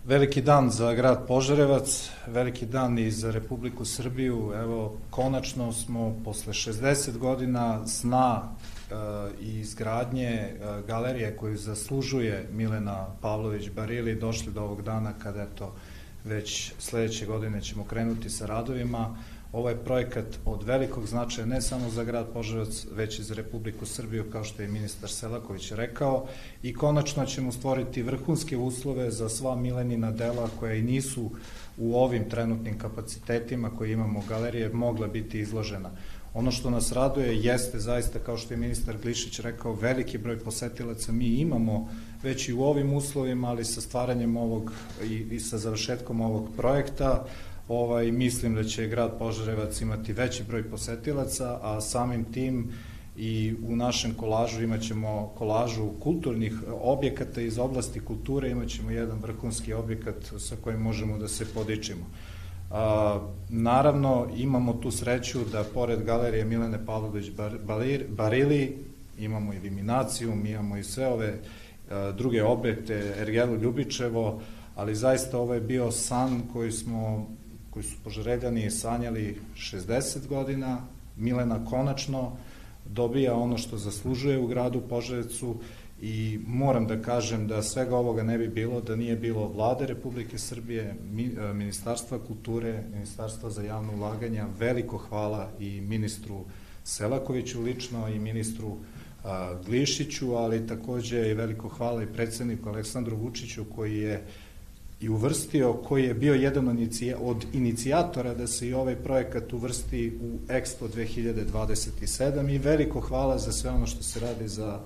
Veliki dan za grad Požarevac, veliki dan i za Republiku Srbiju. Evo, konačno smo posle 60 godina sna i izgradnje galerije koju zaslužuje Milena Pavlović Barili došli do ovog dana kada već sledeće godine ćemo krenuti sa radovima. Ovo je projekat od velikog značaja ne samo za grad Požarevac, već i za Republiku Srbiju, kao što je ministar Selaković rekao, i konačno ćemo stvoriti vrhunske uslove za sva Milenina dela koja i nisu u ovim trenutnim kapacitetima koje imamo u galerije mogla biti izložena. Ono što nas raduje jeste zaista, kao što je ministar Glišić rekao, veliki broj posetilaca mi imamo već i u ovim uslovima, ali sa stvaranjem ovog i sa završetkom ovog projekta, mislim da će grad Požarevac imati veći broj posetilaca, a samim tim i u našem kolažu imaćemo kolažu kulturnih objekata iz oblasti kulture, imaćemo jedan vrhunski objekat sa kojim možemo da se podičimo. Naravno, imamo tu sreću da pored galerije Milene Pavlović Barili imamo Iliminacijum, imamo i sve ove druge objekte, Ergelu Ljubičevo, ali zaista ovo je bio san koji su Požareljani sanjali 60 godina. Milena konačno dobija ono što zaslužuje u gradu Požarevcu i moram da kažem da svega ovoga ne bi bilo da nije bilo Vlade Republike Srbije, Ministarstva kulture, Ministarstva za javno ulaganja. Veliko hvala i ministru Selakoviću lično i ministru Glišiću, ali takođe i veliko hvala i predsedniku Aleksandru Vučiću koji je i uvrstio, koji je bio jedan od inicijatora da se i ovaj projekat uvrsti u Expo 2027 i veliko hvala za sve ono što se radi za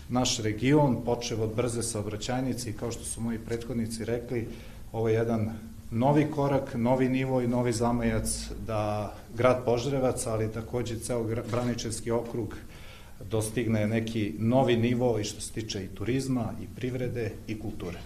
naš region, počev od brze saobraćajnice i kao što su moji prethodnici rekli, ovo je jedan novi korak, novi nivo i novi zamajac da grad Požarevac, ali takođe ceo Braničevski okrug dostigne neki novi nivo i što se tiče i turizma, i privrede, i kulture.